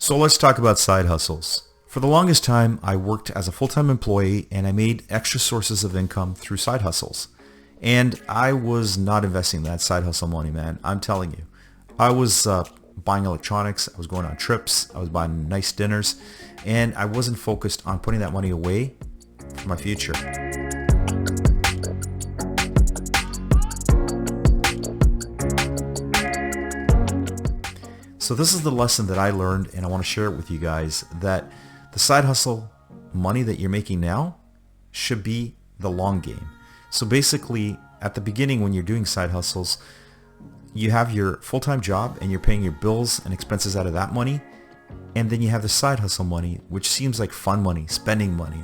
So let's talk about side hustles. For the longest time, I worked as a full-time employee and I made extra sources of income through side hustles. And I was not investing that side hustle money, man. I'm telling you. I was buying electronics, I was going on trips, I was buying nice dinners, and I wasn't focused on putting that money away for my future. So this is the lesson that I learned, and I want to share it with you guys, that the side hustle money that you're making now should be the long game. So basically, at the beginning when you're doing side hustles, you have your full-time job and you're paying your bills and expenses out of that money, and then you have the side hustle money, which seems like fun money, spending money,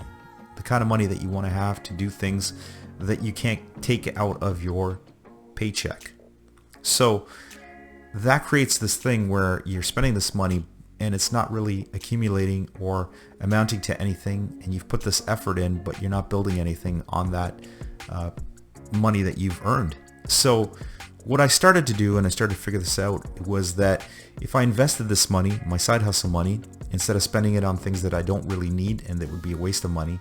the kind of money that you want to have to do things that you can't take out of your paycheck. So that creates this thing where you're spending this money and it's not really accumulating or amounting to anything, and you've put this effort in, but you're not building anything on that money that you've earned. So what I started to do, and I started to figure this out, was that if I invested this money, my side hustle money, instead of spending it on things that I don't really need and that would be a waste of money,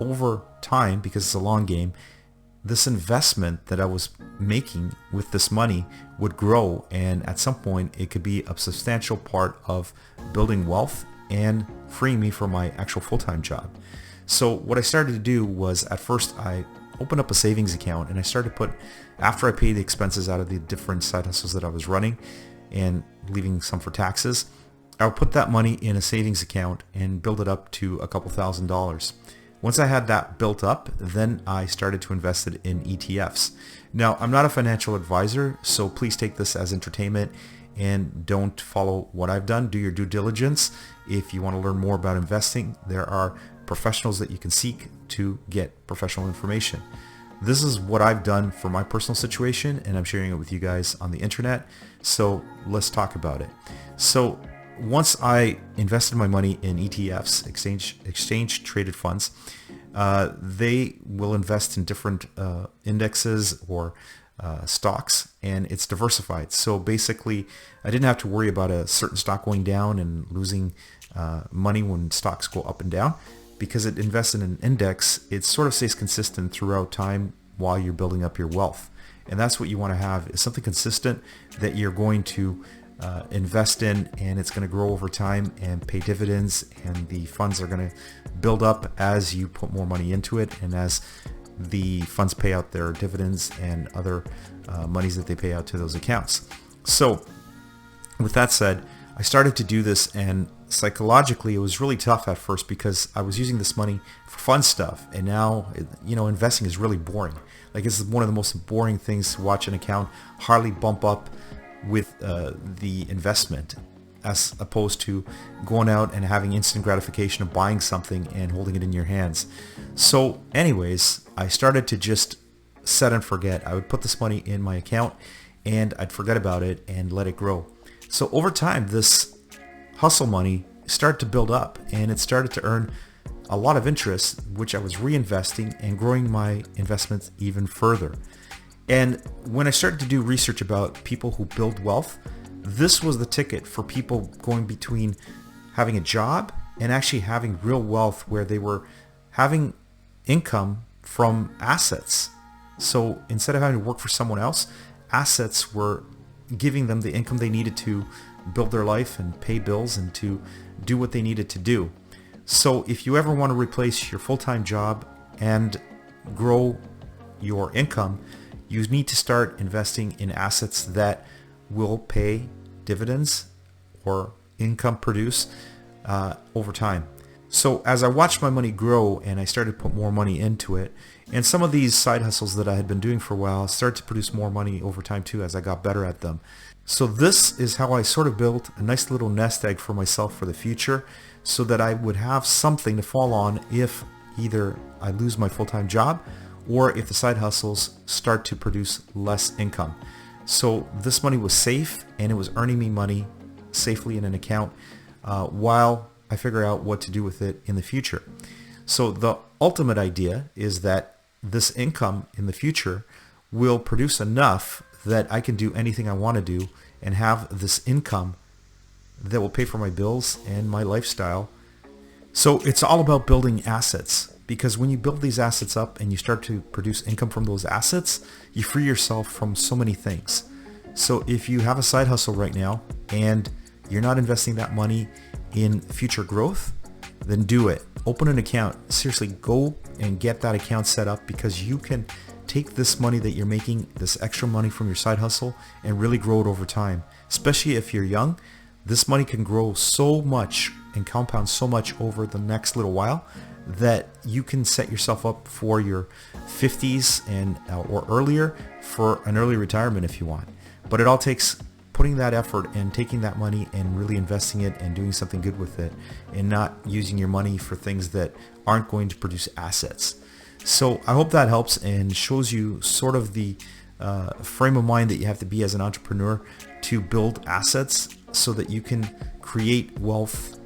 over time, because it's a long game, this investment that I was making with this money would grow, and at some point it could be a substantial part of building wealth and freeing me from my actual full-time job. So what I started to do was, at first I opened up a savings account, and I started to put, after I paid the expenses out of the different side hustles that I was running and leaving some for taxes, I would put that money in a savings account and build it up to a couple $1,000s. Once I had that built up, then I started to invest it in ETFs. Now, I'm not a financial advisor, so please take this as entertainment and don't follow what I've done. Do your due diligence. If you want to learn more about investing, there are professionals that you can seek to get professional information. This is what I've done for my personal situation, and I'm sharing it with you guys on the internet. So let's talk about it. So once I invested my money in ETFs, exchange traded funds, they will invest in different indexes or stocks, and it's diversified. So basically, I didn't have to worry about a certain stock going down and losing money when stocks go up and down. Because it invests in an index, it sort of stays consistent throughout time while you're building up your wealth. And that's what you want to have, is something consistent that you're going to invest in, and it's going to grow over time and pay dividends, and the funds are going to build up as you put more money into it, and as the funds pay out their dividends and other monies that they pay out to those accounts. So with that said, I started to do this, and psychologically it was really tough at first because I was using this money for fun stuff, and now investing is really boring. Like, it's one of the most boring things to watch an account hardly bump up with the investment, as opposed to going out and having instant gratification of buying something and holding it in your hands. So anyways, I started to just set and forget. I would put this money in my account and I'd forget about it and let it grow. So over time, this hustle money started to build up, and it started to earn a lot of interest, which I was reinvesting and growing my investments even further. And when I started to do research about people who build wealth, this was the ticket for people going between having a job and actually having real wealth, where they were having income from assets. So instead of having to work for someone else, assets were giving them the income they needed to build their life and pay bills and to do what they needed to do. So if you ever want to replace your full-time job and grow your income, you need to start investing in assets that will pay dividends or income produce over time. So as I watched my money grow and I started to put more money into it, and some of these side hustles that I had been doing for a while started to produce more money over time too as I got better at them. So this is how I sort of built a nice little nest egg for myself for the future, so that I would have something to fall on if either I lose my full-time job or if the side hustles start to produce less income. So this money was safe, and it was earning me money safely in an account while I figure out what to do with it in the future. So the ultimate idea is that this income in the future will produce enough that I can do anything I want to do and have this income that will pay for my bills and my lifestyle. So it's all about building assets, because when you build these assets up and you start to produce income from those assets, you free yourself from so many things. So if you have a side hustle right now and you're not investing that money in future growth, then do it. Open an account. Seriously, go and get that account set up, because you can take this money that you're making, this extra money from your side hustle, and really grow it over time. Especially if you're young, this money can grow so much and compound so much over the next little while that you can set yourself up for your 50s and or earlier for an early retirement if you want. But it all takes putting that effort and taking that money and really investing it and doing something good with it, and not using your money for things that aren't going to produce assets. So I hope that helps and shows you sort of the frame of mind that you have to be as an entrepreneur to build assets so that you can create wealth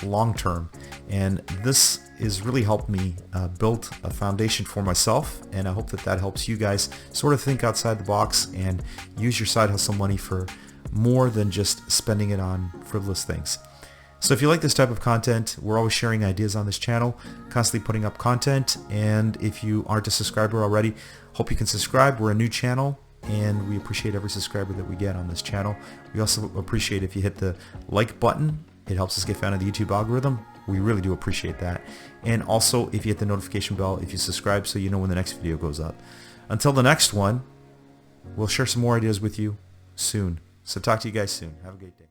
long term. And this has really helped me build a foundation for myself, and I hope that that helps you guys sort of think outside the box and use your side hustle money for more than just spending it on frivolous things. So if you like this type of content, we're always sharing ideas on this channel, constantly putting up content. And if you aren't a subscriber already, hope you can subscribe. We're a new channel, and we appreciate every subscriber that we get on this channel. We also appreciate if you hit the like button. It helps us get found in the YouTube algorithm. We really do appreciate that. And also if you hit the notification bell, if you subscribe, so you know when the next video goes up. Until the next one, we'll share some more ideas with you soon. So talk to you guys soon. Have a great day.